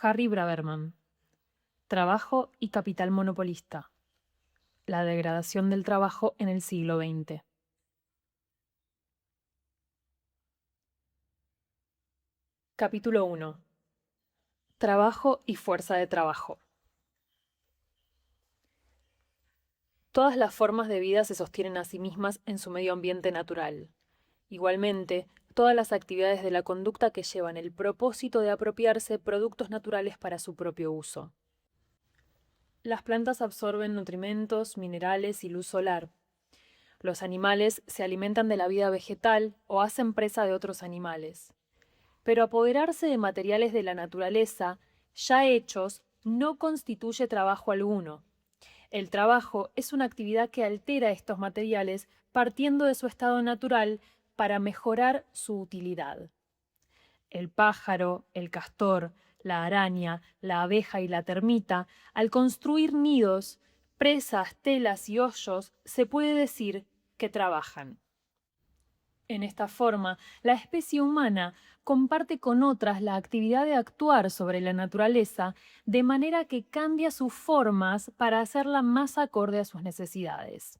Harry Braverman. Trabajo y capital monopolista. La degradación del trabajo en el siglo XX. Capítulo 1. Trabajo y fuerza de trabajo. Todas las formas de vida se sostienen a sí mismas en su medio ambiente natural. Igualmente, todas las actividades de la conducta que llevan el propósito de apropiarse productos naturales para su propio uso. Las plantas absorben nutrimentos, minerales y luz solar. Los animales se alimentan de la vida vegetal o hacen presa de otros animales. Pero apoderarse de materiales de la naturaleza, ya hechos, no constituye trabajo alguno. El trabajo es una actividad que altera estos materiales partiendo de su estado natural para mejorar su utilidad. El pájaro, el castor, la araña, la abeja y la termita, al construir nidos, presas, telas y hoyos, se puede decir que trabajan. En esta forma, la especie humana comparte con otras la actividad de actuar sobre la naturaleza de manera que cambia sus formas para hacerla más acorde a sus necesidades.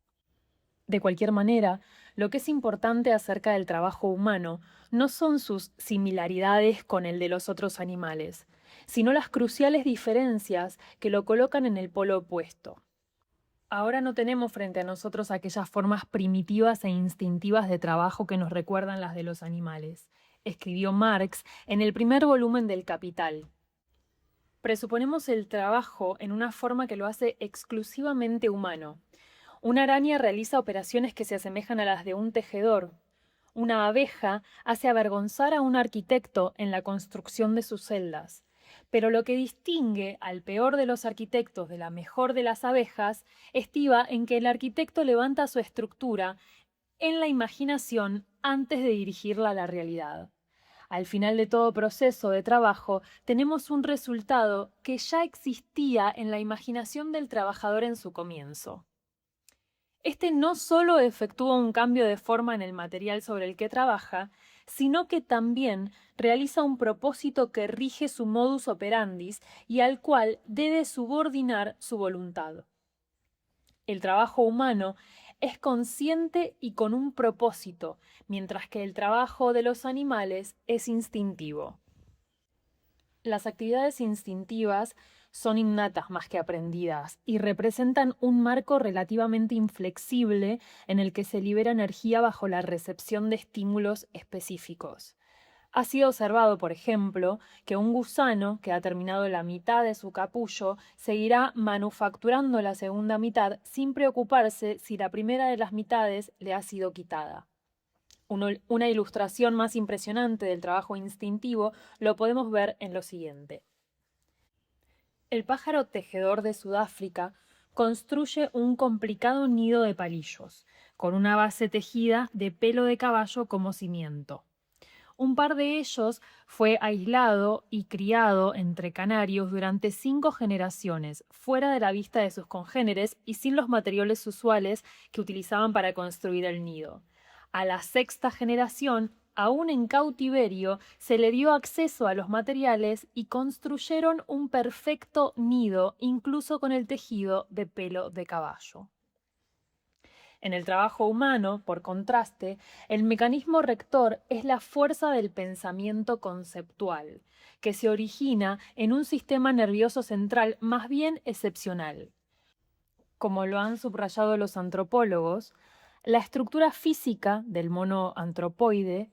De cualquier manera, lo que es importante acerca del trabajo humano no son sus similaridades con el de los otros animales, sino las cruciales diferencias que lo colocan en el polo opuesto. Ahora no tenemos frente a nosotros aquellas formas primitivas e instintivas de trabajo que nos recuerdan las de los animales, escribió Marx en el primer volumen del Capital. Presuponemos el trabajo en una forma que lo hace exclusivamente humano. Una araña realiza operaciones que se asemejan a las de un tejedor. Una abeja hace avergonzar a un arquitecto en la construcción de sus celdas. Pero lo que distingue al peor de los arquitectos de la mejor de las abejas estriba en que el arquitecto levanta su estructura en la imaginación antes de dirigirla a la realidad. Al final de todo proceso de trabajo, tenemos un resultado que ya existía en la imaginación del trabajador en su comienzo. Este no solo efectúa un cambio de forma en el material sobre el que trabaja, sino que también realiza un propósito que rige su modus operandi y al cual debe subordinar su voluntad. El trabajo humano es consciente y con un propósito, mientras que el trabajo de los animales es instintivo. Las actividades instintivas son innatas más que aprendidas y representan un marco relativamente inflexible en el que se libera energía bajo la recepción de estímulos específicos. Ha sido observado, por ejemplo, que un gusano que ha terminado la mitad de su capullo seguirá manufacturando la segunda mitad sin preocuparse si la primera de las mitades le ha sido quitada. Una ilustración más impresionante del trabajo instintivo lo podemos ver en lo siguiente. El pájaro tejedor de Sudáfrica construye un complicado nido de palillos, con una base tejida de pelo de caballo como cimiento. Un par de ellos fue aislado y criado entre canarios durante 5 generaciones, fuera de la vista de sus congéneres y sin los materiales usuales que utilizaban para construir el nido. A la 6ª generación, aún en cautiverio, se le dio acceso a los materiales y construyeron un perfecto nido, incluso con el tejido de pelo de caballo. En el trabajo humano, por contraste, el mecanismo rector es la fuerza del pensamiento conceptual, que se origina en un sistema nervioso central más bien excepcional. Como lo han subrayado los antropólogos, la estructura física del mono antropoide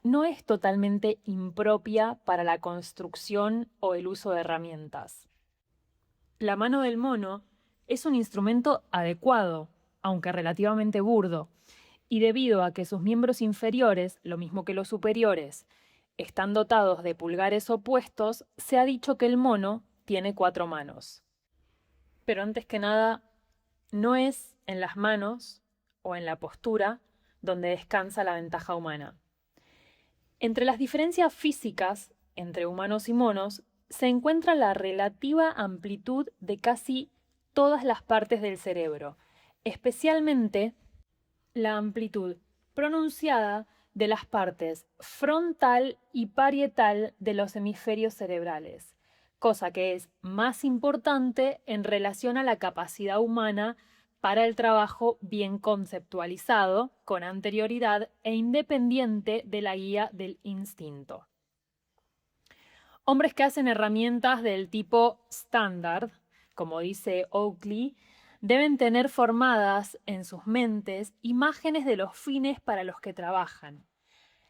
no es totalmente impropia para la construcción o el uso de herramientas. La mano del mono es un instrumento adecuado, aunque relativamente burdo, y debido a que sus miembros inferiores, lo mismo que los superiores, están dotados de pulgares opuestos, se ha dicho que el mono tiene 4 manos. Pero antes que nada, no es en las manos o en la postura donde descansa la ventaja humana. Entre las diferencias físicas entre humanos y monos se encuentra la relativa amplitud de casi todas las partes del cerebro, especialmente la amplitud pronunciada de las partes frontal y parietal de los hemisferios cerebrales, cosa que es más importante en relación a la capacidad humana para el trabajo bien conceptualizado, con anterioridad e independiente de la guía del instinto. Hombres que hacen herramientas del tipo estándar, como dice Oakley, deben tener formadas en sus mentes imágenes de los fines para los que trabajan.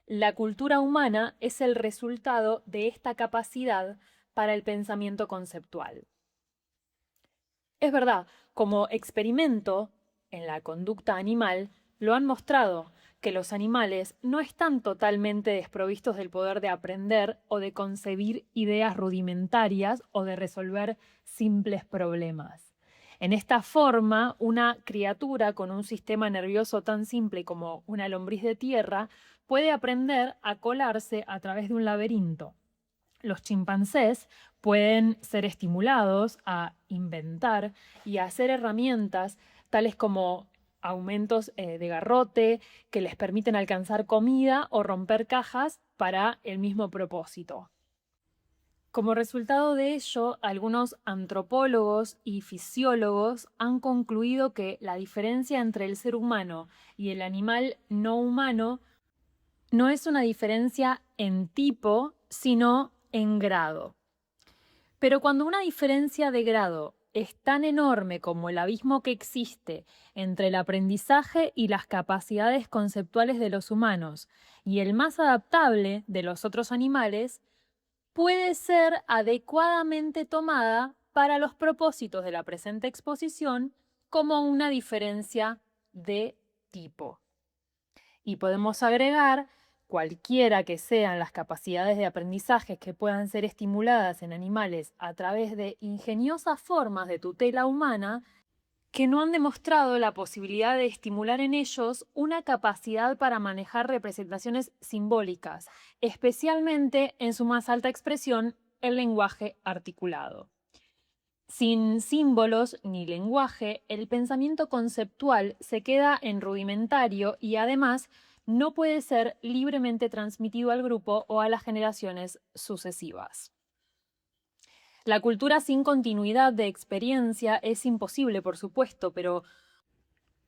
La cultura humana es el resultado de esta capacidad para el pensamiento conceptual. Es verdad, como experimento en la conducta animal, lo han mostrado que los animales no están totalmente desprovistos del poder de aprender o de concebir ideas rudimentarias o de resolver simples problemas. En esta forma, una criatura con un sistema nervioso tan simple como una lombriz de tierra puede aprender a colarse a través de un laberinto. Los chimpancés pueden ser estimulados a inventar y a hacer herramientas tales como aumentos de garrote que les permiten alcanzar comida o romper cajas para el mismo propósito. Como resultado de ello, algunos antropólogos y fisiólogos han concluido que la diferencia entre el ser humano y el animal no humano no es una diferencia en tipo, sino en grado. Pero cuando una diferencia de grado es tan enorme como el abismo que existe entre el aprendizaje y las capacidades conceptuales de los humanos y el más adaptable de los otros animales, puede ser adecuadamente tomada para los propósitos de la presente exposición como una diferencia de tipo. Y podemos agregar cualquiera que sean las capacidades de aprendizaje que puedan ser estimuladas en animales a través de ingeniosas formas de tutela humana que no han demostrado la posibilidad de estimular en ellos una capacidad para manejar representaciones simbólicas, especialmente en su más alta expresión, el lenguaje articulado. Sin símbolos ni lenguaje, el pensamiento conceptual se queda en rudimentario y además no puede ser libremente transmitido al grupo o a las generaciones sucesivas. La cultura sin continuidad de experiencia es imposible, por supuesto, pero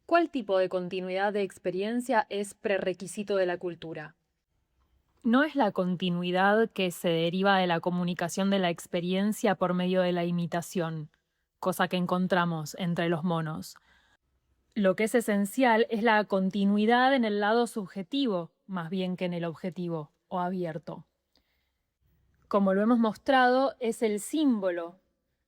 ¿cuál tipo de continuidad de experiencia es prerequisito de la cultura? No es la continuidad que se deriva de la comunicación de la experiencia por medio de la imitación, cosa que encontramos entre los monos. Lo que es esencial es la continuidad en el lado subjetivo, más bien que en el objetivo o abierto. Como lo hemos mostrado, es el símbolo,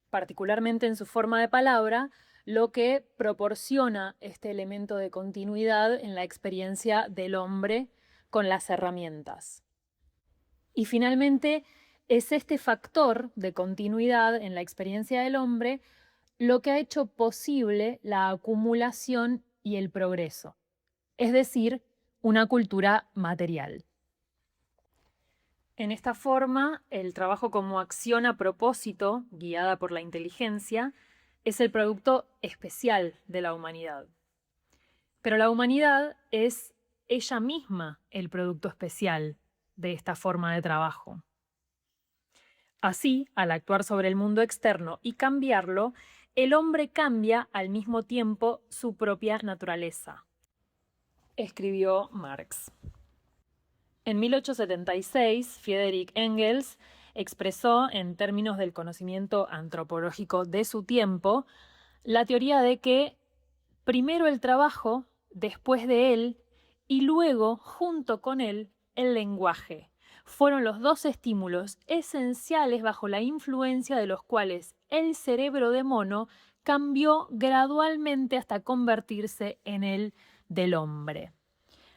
particularmente en su forma de palabra, lo que proporciona este elemento de continuidad en la experiencia del hombre con las herramientas. Y finalmente, es este factor de continuidad en la experiencia del hombre lo que ha hecho posible la acumulación y el progreso, es decir, una cultura material. En esta forma, el trabajo como acción a propósito, guiada por la inteligencia, es el producto especial de la humanidad. Pero la humanidad es ella misma el producto especial de esta forma de trabajo. Así, al actuar sobre el mundo externo y cambiarlo, el hombre cambia al mismo tiempo su propia naturaleza, escribió Marx. En 1876, Friedrich Engels expresó, en términos del conocimiento antropológico de su tiempo, la teoría de que primero el trabajo, después de él, y luego, junto con él, el lenguaje. Fueron los dos estímulos esenciales bajo la influencia de los cuales el cerebro de mono cambió gradualmente hasta convertirse en el del hombre.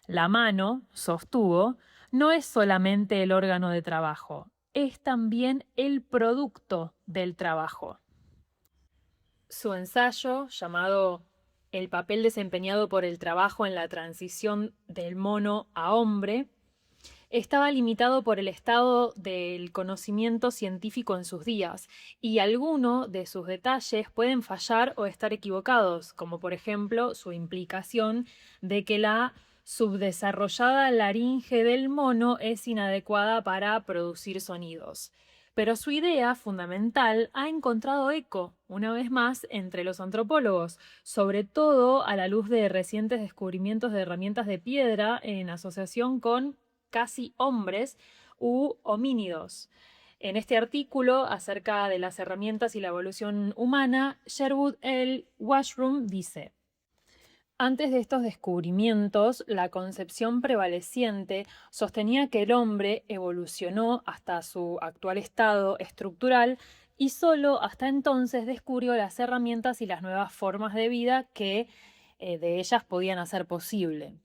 La mano, sostuvo, no es solamente el órgano de trabajo, es también el producto del trabajo. Su ensayo, llamado El papel desempeñado por el trabajo en la transición del mono a hombre, estaba limitado por el estado del conocimiento científico en sus días, y algunos de sus detalles pueden fallar o estar equivocados, como por ejemplo su implicación de que la subdesarrollada laringe del mono es inadecuada para producir sonidos. Pero su idea fundamental ha encontrado eco, una vez más, entre los antropólogos, sobre todo a la luz de recientes descubrimientos de herramientas de piedra en asociación con casi hombres u homínidos. En este artículo acerca de las herramientas y la evolución humana, Sherwood L. Washburn dice: antes de estos descubrimientos, la concepción prevaleciente sostenía que el hombre evolucionó hasta su actual estado estructural y solo hasta entonces descubrió las herramientas y las nuevas formas de vida que de ellas podían hacer posible.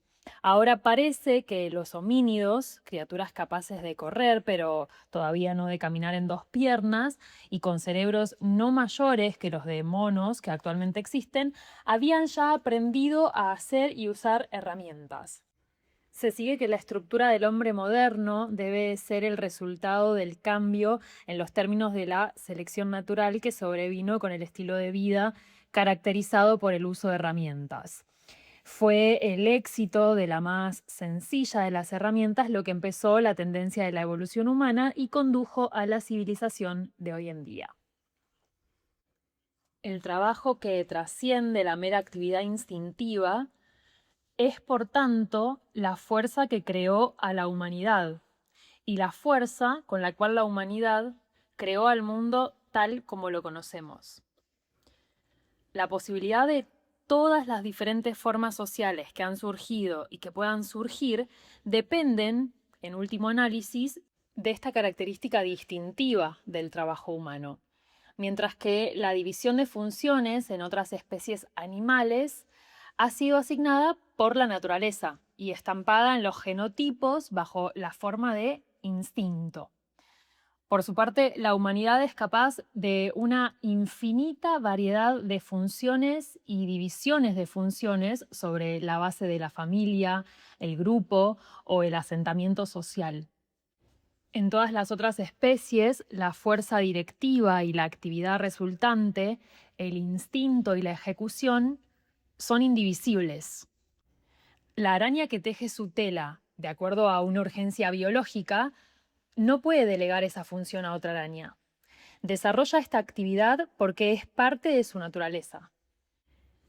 Ahora parece que los homínidos, criaturas capaces de correr, pero todavía no de caminar en dos piernas, y con cerebros no mayores que los de monos que actualmente existen, habían ya aprendido a hacer y usar herramientas. Se sigue que la estructura del hombre moderno debe ser el resultado del cambio en los términos de la selección natural que sobrevino con el estilo de vida caracterizado por el uso de herramientas. Fue el éxito de la más sencilla de las herramientas lo que empezó la tendencia de la evolución humana y condujo a la civilización de hoy en día. El trabajo que trasciende la mera actividad instintiva es, por tanto, la fuerza que creó a la humanidad y la fuerza con la cual la humanidad creó al mundo tal como lo conocemos. La posibilidad de todas las diferentes formas sociales que han surgido y que puedan surgir dependen, en último análisis, de esta característica distintiva del trabajo humano. Mientras que la división de funciones en otras especies animales ha sido asignada por la naturaleza y estampada en los genotipos bajo la forma de instinto. Por su parte, la humanidad es capaz de una infinita variedad de funciones y divisiones de funciones sobre la base de la familia, el grupo o el asentamiento social. En todas las otras especies, la fuerza directiva y la actividad resultante, el instinto y la ejecución, son indivisibles. La araña que teje su tela, de acuerdo a una urgencia biológica, no puede delegar esa función a otra araña. Desarrolla esta actividad porque es parte de su naturaleza.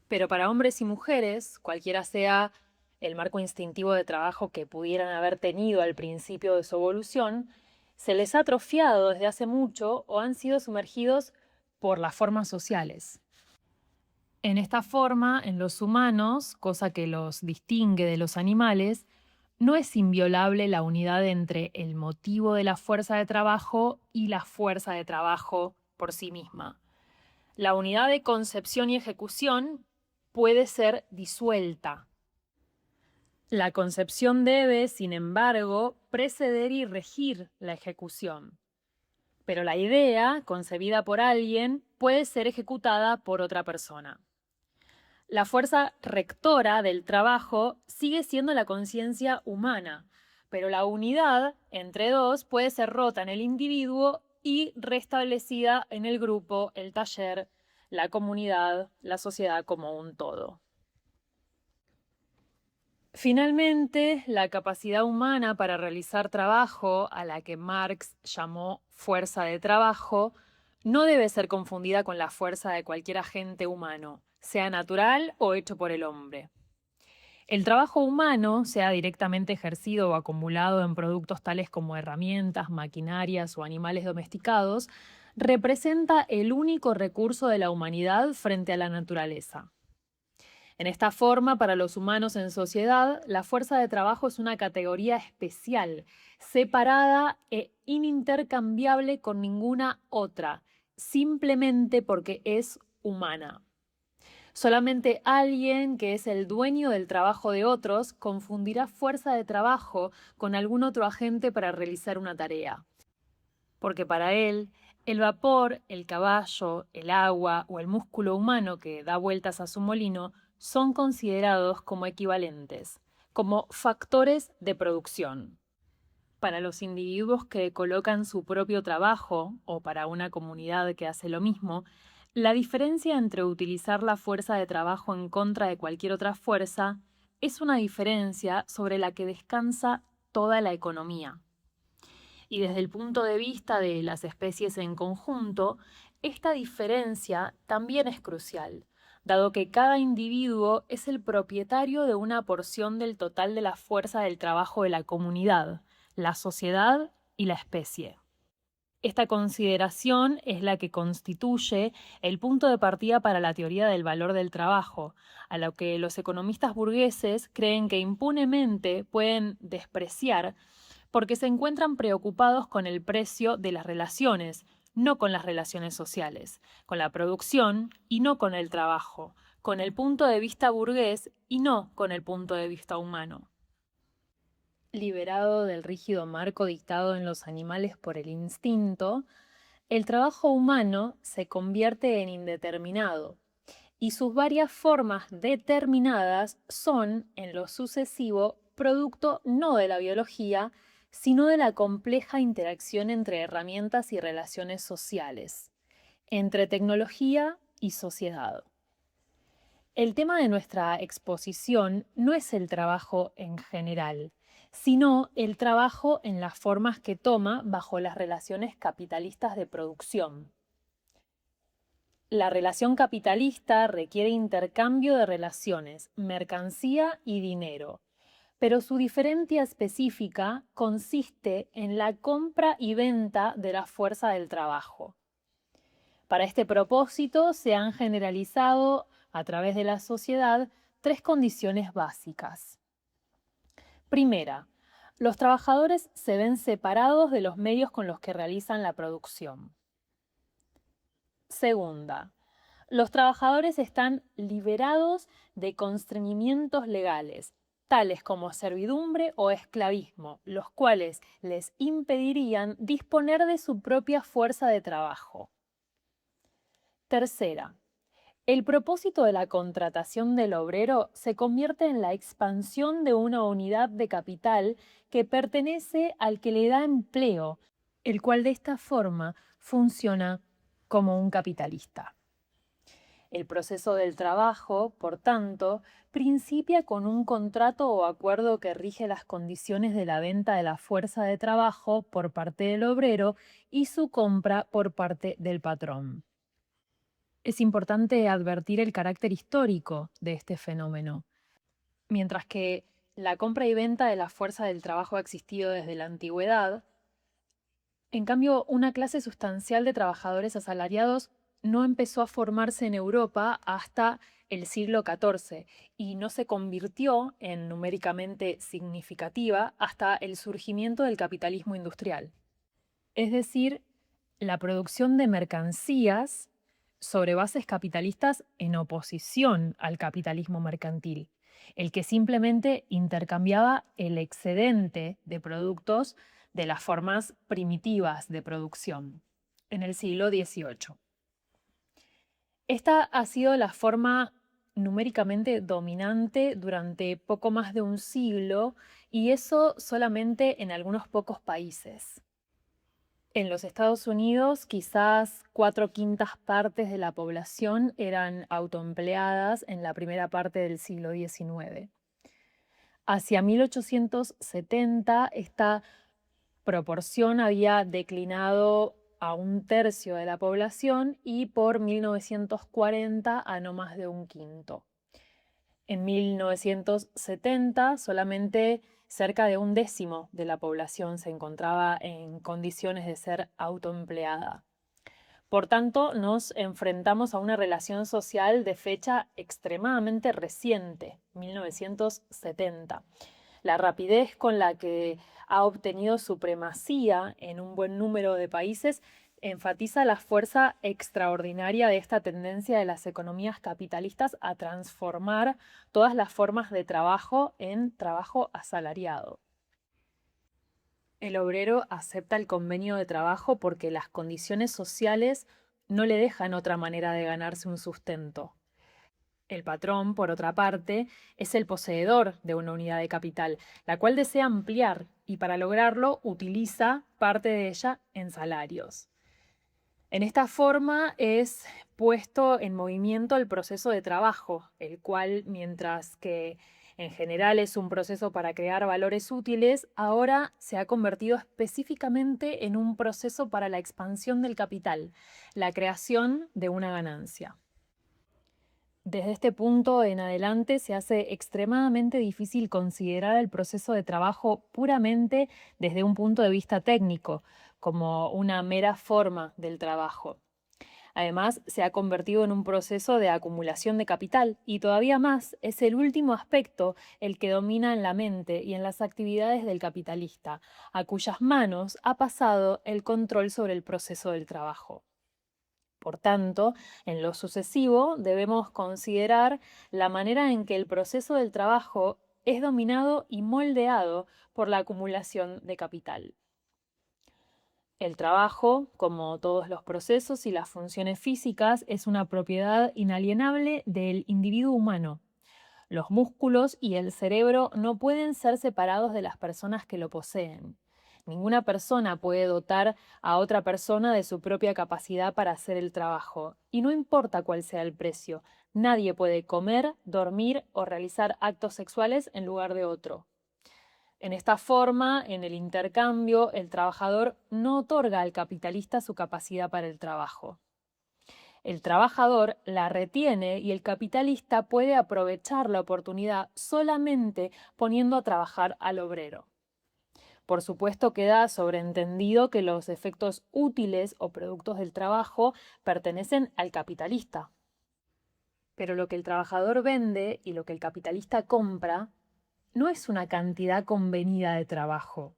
Pero para hombres y mujeres, cualquiera sea el marco instintivo de trabajo que pudieran haber tenido al principio de su evolución, se les ha atrofiado desde hace mucho o han sido sumergidos por las formas sociales. En esta forma, en los humanos, cosa que los distingue de los animales, no es inviolable la unidad entre el motivo de la fuerza de trabajo y la fuerza de trabajo por sí misma. La unidad de concepción y ejecución puede ser disuelta. La concepción debe, sin embargo, preceder y regir la ejecución. Pero la idea, concebida por alguien, puede ser ejecutada por otra persona. La fuerza rectora del trabajo sigue siendo la conciencia humana, pero la unidad entre dos puede ser rota en el individuo y restablecida en el grupo, el taller, la comunidad, la sociedad como un todo. Finalmente, la capacidad humana para realizar trabajo, a la que Marx llamó fuerza de trabajo, no debe ser confundida con la fuerza de cualquier agente humano, sea natural o hecho por el hombre. El trabajo humano, sea directamente ejercido o acumulado en productos tales como herramientas, maquinarias o animales domesticados, representa el único recurso de la humanidad frente a la naturaleza. En esta forma, para los humanos en sociedad, la fuerza de trabajo es una categoría especial, separada e inintercambiable con ninguna otra, simplemente porque es humana. Solamente alguien que es el dueño del trabajo de otros confundirá fuerza de trabajo con algún otro agente para realizar una tarea. Porque para él, el vapor, el caballo, el agua o el músculo humano que da vueltas a su molino son considerados como equivalentes, como factores de producción. Para los individuos que colocan su propio trabajo, o para una comunidad que hace lo mismo, la diferencia entre utilizar la fuerza de trabajo en contra de cualquier otra fuerza es una diferencia sobre la que descansa toda la economía. Y desde el punto de vista de las especies en conjunto, esta diferencia también es crucial, dado que cada individuo es el propietario de una porción del total de la fuerza del trabajo de la comunidad, la sociedad y la especie. Esta consideración es la que constituye el punto de partida para la teoría del valor del trabajo, a lo que los economistas burgueses creen que impunemente pueden despreciar porque se encuentran preocupados con el precio de las relaciones, no con las relaciones sociales, con la producción y no con el trabajo, con el punto de vista burgués y no con el punto de vista humano. Liberado del rígido marco dictado en los animales por el instinto, el trabajo humano se convierte en indeterminado y sus varias formas determinadas son, en lo sucesivo, producto no de la biología, sino de la compleja interacción entre herramientas y relaciones sociales, entre tecnología y sociedad. El tema de nuestra exposición no es el trabajo en general, sino el trabajo en las formas que toma bajo las relaciones capitalistas de producción. La relación capitalista requiere intercambio de relaciones, mercancía y dinero, pero su diferencia específica consiste en la compra y venta de la fuerza del trabajo. Para este propósito se han generalizado a través de la sociedad tres condiciones básicas. Primera, los trabajadores se ven separados de los medios con los que realizan la producción. Segunda, los trabajadores están liberados de constreñimientos legales, tales como servidumbre o esclavismo, los cuales les impedirían disponer de su propia fuerza de trabajo. Tercera, el propósito de la contratación del obrero se convierte en la expansión de una unidad de capital que pertenece al que le da empleo, el cual de esta forma funciona como un capitalista. El proceso del trabajo, por tanto, principia con un contrato o acuerdo que rige las condiciones de la venta de la fuerza de trabajo por parte del obrero y su compra por parte del patrón. Es importante advertir el carácter histórico de este fenómeno. Mientras que la compra y venta de la fuerza del trabajo ha existido desde la antigüedad, en cambio, una clase sustancial de trabajadores asalariados no empezó a formarse en Europa hasta el siglo XIV y no se convirtió en numéricamente significativa hasta el surgimiento del capitalismo industrial. Es decir, la producción de mercancías sobre bases capitalistas en oposición al capitalismo mercantil, el que simplemente intercambiaba el excedente de productos de las formas primitivas de producción en el siglo XVIII. Esta ha sido la forma numéricamente dominante durante poco más de un siglo y eso solamente en algunos pocos países. En los Estados Unidos, quizás 4/5 partes de la población eran autoempleadas en la primera parte del siglo XIX. Hacia 1870, esta proporción había declinado a 1/3 de la población y por 1940 a no más de 1/5. En 1970 solamente cerca de 1/10 de la población se encontraba en condiciones de ser autoempleada. Por tanto, nos enfrentamos a una relación social de fecha extremadamente reciente, 1970. La rapidez con la que ha obtenido supremacía en un buen número de países enfatiza la fuerza extraordinaria de esta tendencia de las economías capitalistas a transformar todas las formas de trabajo en trabajo asalariado. El obrero acepta el convenio de trabajo porque las condiciones sociales no le dejan otra manera de ganarse un sustento. El patrón, por otra parte, es el poseedor de una unidad de capital, la cual desea ampliar y para lograrlo utiliza parte de ella en salarios. En esta forma es puesto en movimiento el proceso de trabajo, el cual, mientras que En general es un proceso para crear valores útiles, ahora se ha convertido específicamente en un proceso para la expansión del capital, la creación de una ganancia. Desde este punto en adelante se hace extremadamente difícil considerar el proceso de trabajo puramente desde un punto de vista técnico, como una mera forma del trabajo. Además, se ha convertido en un proceso de acumulación de capital y todavía más es el último aspecto el que domina en la mente y en las actividades del capitalista, a cuyas manos ha pasado el control sobre el proceso del trabajo. Por tanto, en lo sucesivo debemos considerar la manera en que el proceso del trabajo es dominado y moldeado por la acumulación de capital. El trabajo, como todos los procesos y las funciones físicas, es una propiedad inalienable del individuo humano. Los músculos y el cerebro no pueden ser separados de las personas que lo poseen. Ninguna persona puede dotar a otra persona de su propia capacidad para hacer el trabajo, y no importa cuál sea el precio, nadie puede comer, dormir o realizar actos sexuales en lugar de otro. En esta forma, en el intercambio, el trabajador no otorga al capitalista su capacidad para el trabajo. El trabajador la retiene y el capitalista puede aprovechar la oportunidad solamente poniendo a trabajar al obrero. Por supuesto, queda sobreentendido que los efectos útiles o productos del trabajo pertenecen al capitalista. Pero lo que el trabajador vende y lo que el capitalista compra no es una cantidad convenida de trabajo,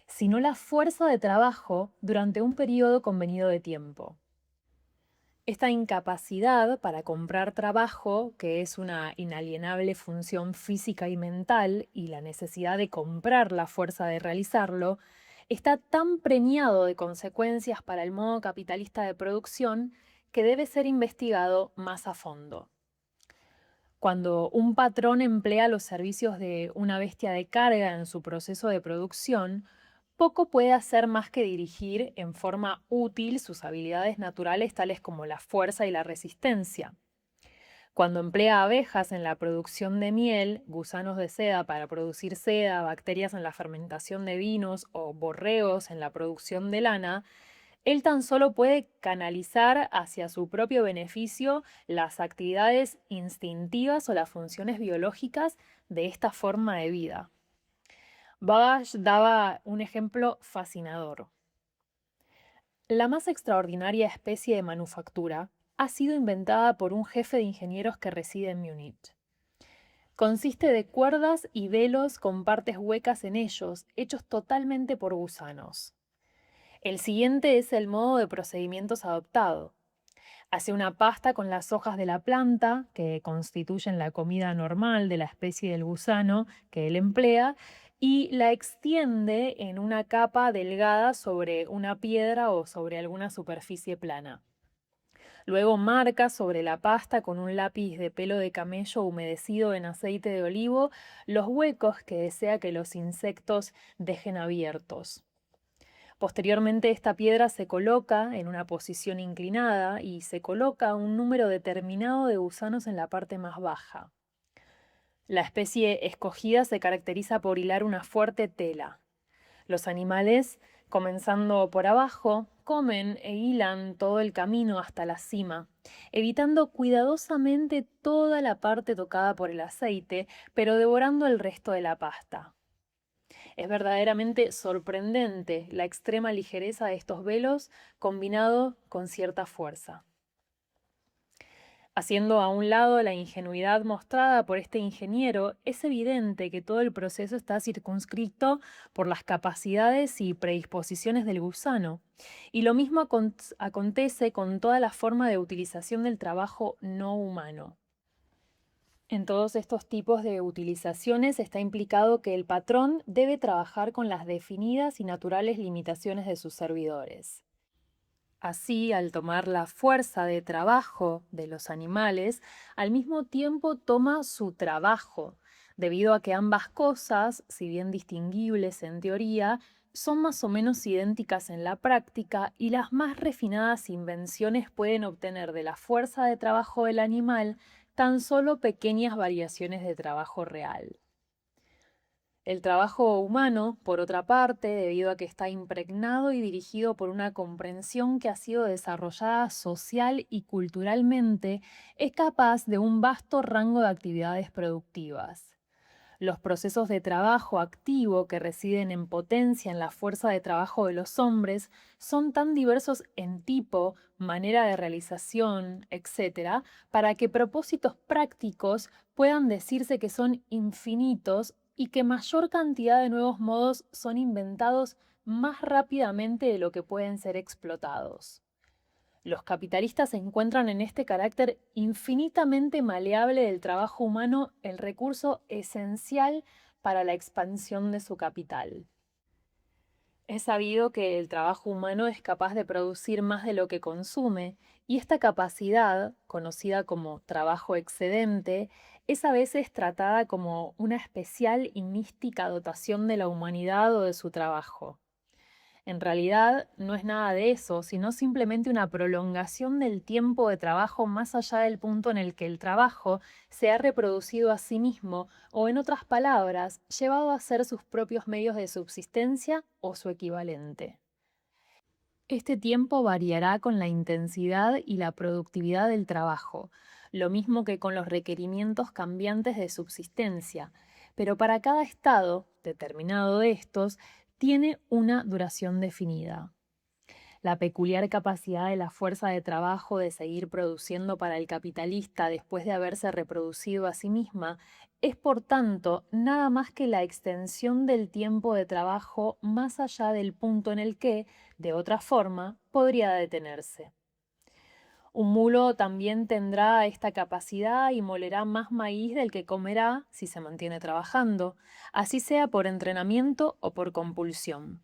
sino la fuerza de trabajo durante un periodo convenido de tiempo. Esta incapacidad para comprar trabajo, que es una inalienable función física y mental, y la necesidad de comprar la fuerza de realizarlo, está tan preñado de consecuencias para el modo capitalista de producción que debe ser investigado más a fondo. Cuando un patrón emplea los servicios de una bestia de carga en su proceso de producción, poco puede hacer más que dirigir en forma útil sus habilidades naturales tales como la fuerza y la resistencia. Cuando emplea abejas en la producción de miel, gusanos de seda para producir seda, bacterias en la fermentación de vinos o borregos en la producción de lana, él tan solo puede canalizar hacia su propio beneficio las actividades instintivas o las funciones biológicas de esta forma de vida. Babbage daba un ejemplo fascinador. La más extraordinaria especie de manufactura ha sido inventada por un jefe de ingenieros que reside en Múnich. Consiste de cuerdas y velos con partes huecas en ellos, hechos totalmente por gusanos. El siguiente es el modo de procedimientos adoptado. Hace una pasta con las hojas de la planta, que constituyen la comida normal de la especie del gusano que él emplea, y la extiende en una capa delgada sobre una piedra o sobre alguna superficie plana. Luego marca sobre la pasta con un lápiz de pelo de camello humedecido en aceite de olivo los huecos que desea que los insectos dejen abiertos. Posteriormente, esta piedra se coloca en una posición inclinada y se coloca un número determinado de gusanos en la parte más baja. La especie escogida se caracteriza por hilar una fuerte tela. Los animales, comenzando por abajo, comen e hilan todo el camino hasta la cima, evitando cuidadosamente toda la parte tocada por el aceite, pero devorando el resto de la pasta. Es verdaderamente sorprendente la extrema ligereza de estos velos combinado con cierta fuerza. Haciendo a un lado la ingenuidad mostrada por este ingeniero, es evidente que todo el proceso está circunscrito por las capacidades y predisposiciones del gusano. Y lo mismo acontece con toda la forma de utilización del trabajo no humano. En todos estos tipos de utilizaciones está implicado que el patrón debe trabajar con las definidas y naturales limitaciones de sus servidores. Así, al tomar la fuerza de trabajo de los animales, al mismo tiempo toma su trabajo, debido a que ambas cosas, si bien distinguibles en teoría, son más o menos idénticas en la práctica y las más refinadas invenciones pueden obtener de la fuerza de trabajo del animal tan solo pequeñas variaciones de trabajo real. El trabajo humano, por otra parte, debido a que está impregnado y dirigido por una comprensión que ha sido desarrollada social y culturalmente, es capaz de un vasto rango de actividades productivas. Los procesos de trabajo activo que residen en potencia en la fuerza de trabajo de los hombres son tan diversos en tipo, manera de realización, etc., para que propósitos prácticos puedan decirse que son infinitos y que mayor cantidad de nuevos modos son inventados más rápidamente de lo que pueden ser explotados. Los capitalistas encuentran en este carácter infinitamente maleable del trabajo humano el recurso esencial para la expansión de su capital. Es sabido que el trabajo humano es capaz de producir más de lo que consume, y esta capacidad, conocida como trabajo excedente, es a veces tratada como una especial y mística dotación de la humanidad o de su trabajo. En realidad no es nada de eso, sino simplemente una prolongación del tiempo de trabajo más allá del punto en el que el trabajo se ha reproducido a sí mismo o, en otras palabras, llevado a ser sus propios medios de subsistencia o su equivalente. Este tiempo variará con la intensidad y la productividad del trabajo, lo mismo que con los requerimientos cambiantes de subsistencia, pero para cada estado determinado de estos tiene una duración definida. La peculiar capacidad de la fuerza de trabajo de seguir produciendo para el capitalista después de haberse reproducido a sí misma es, por tanto, nada más que la extensión del tiempo de trabajo más allá del punto en el que, de otra forma, podría detenerse. Un mulo también tendrá esta capacidad y molerá más maíz del que comerá si se mantiene trabajando, así sea por entrenamiento o por compulsión.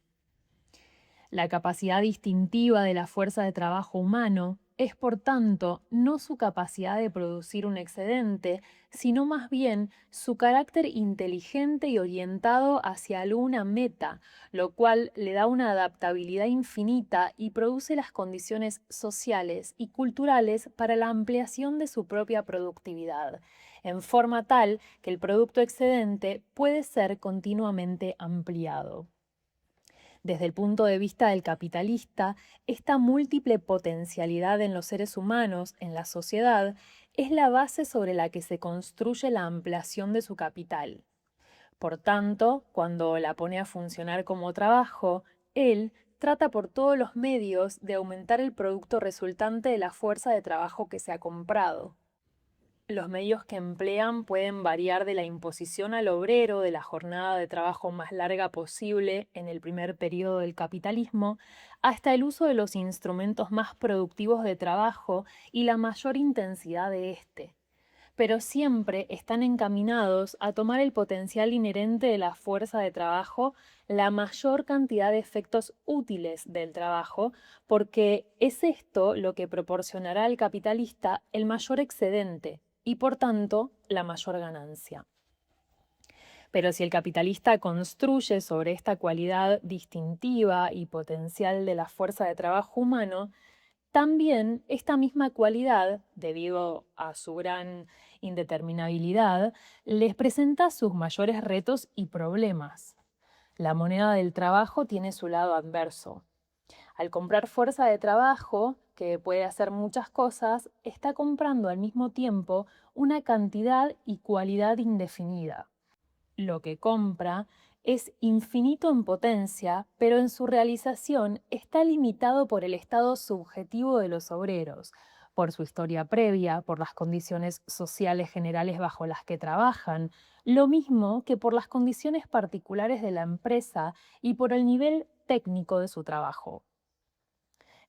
La capacidad distintiva de la fuerza de trabajo humano es, por tanto, no su capacidad de producir un excedente, sino más bien su carácter inteligente y orientado hacia alguna meta, lo cual le da una adaptabilidad infinita y produce las condiciones sociales y culturales para la ampliación de su propia productividad, en forma tal que el producto excedente puede ser continuamente ampliado. Desde el punto de vista del capitalista, esta múltiple potencialidad en los seres humanos, en la sociedad, es la base sobre la que se construye la ampliación de su capital. Por tanto, cuando la pone a funcionar como trabajo, él trata por todos los medios de aumentar el producto resultante de la fuerza de trabajo que se ha comprado. Los medios que emplean pueden variar de la imposición al obrero de la jornada de trabajo más larga posible en el primer periodo del capitalismo, hasta el uso de los instrumentos más productivos de trabajo y la mayor intensidad de éste. Pero siempre están encaminados a tomar el potencial inherente de la fuerza de trabajo, la mayor cantidad de efectos útiles del trabajo, porque es esto lo que proporcionará al capitalista el mayor excedente y, por tanto, la mayor ganancia. Pero si el capitalista construye sobre esta cualidad distintiva y potencial de la fuerza de trabajo humano, también esta misma cualidad, debido a su gran indeterminabilidad, les presenta sus mayores retos y problemas. La moneda del trabajo tiene su lado adverso. Al comprar fuerza de trabajo, que puede hacer muchas cosas, está comprando al mismo tiempo una cantidad y cualidad indefinida. Lo que compra es infinito en potencia, pero en su realización está limitado por el estado subjetivo de los obreros, por su historia previa, por las condiciones sociales generales bajo las que trabajan, lo mismo que por las condiciones particulares de la empresa y por el nivel técnico de su trabajo.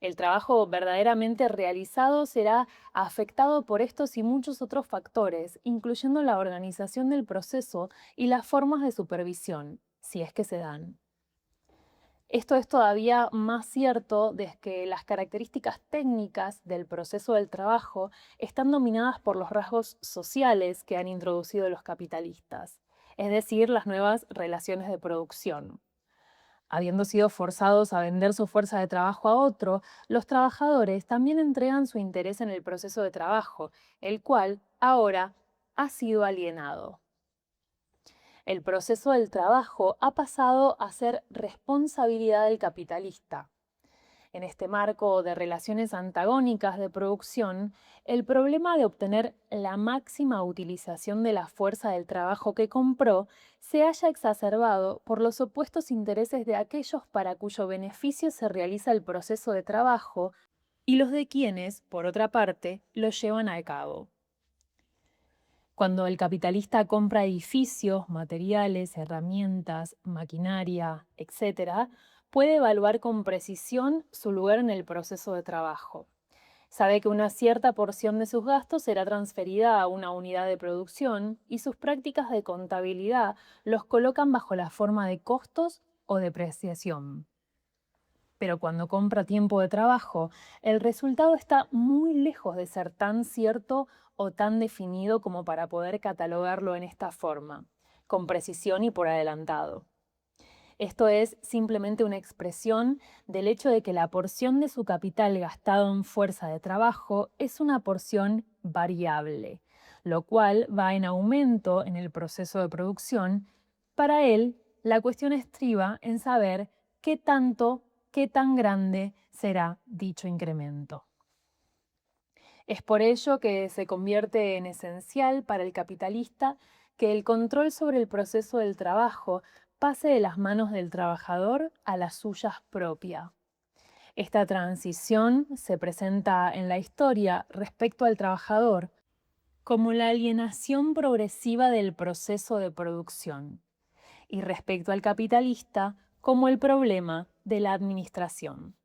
El trabajo verdaderamente realizado será afectado por estos y muchos otros factores, incluyendo la organización del proceso y las formas de supervisión, si es que se dan. Esto es todavía más cierto desde que las características técnicas del proceso del trabajo están dominadas por los rasgos sociales que han introducido los capitalistas, es decir, las nuevas relaciones de producción. Habiendo sido forzados a vender su fuerza de trabajo a otro, los trabajadores también entregan su interés en el proceso de trabajo, el cual ahora ha sido alienado. El proceso del trabajo ha pasado a ser responsabilidad del capitalista. En este marco de relaciones antagónicas de producción, el problema de obtener la máxima utilización de la fuerza del trabajo que compró se halla exacerbado por los opuestos intereses de aquellos para cuyo beneficio se realiza el proceso de trabajo y los de quienes, por otra parte, lo llevan a cabo. Cuando el capitalista compra edificios, materiales, herramientas, maquinaria, etc., puede evaluar con precisión su lugar en el proceso de trabajo. Sabe que una cierta porción de sus gastos será transferida a una unidad de producción y sus prácticas de contabilidad los colocan bajo la forma de costos o depreciación. Pero cuando compra tiempo de trabajo, el resultado está muy lejos de ser tan cierto o tan definido como para poder catalogarlo en esta forma, con precisión y por adelantado. Esto es simplemente una expresión del hecho de que la porción de su capital gastado en fuerza de trabajo es una porción variable, lo cual va en aumento en el proceso de producción. Para él, la cuestión estriba en saber qué tanto, qué tan grande será dicho incremento. Es por ello que se convierte en esencial para el capitalista que el control sobre el proceso del trabajo pase de las manos del trabajador a las suyas propias. Esta transición se presenta en la historia respecto al trabajador como la alienación progresiva del proceso de producción y respecto al capitalista como el problema de la administración.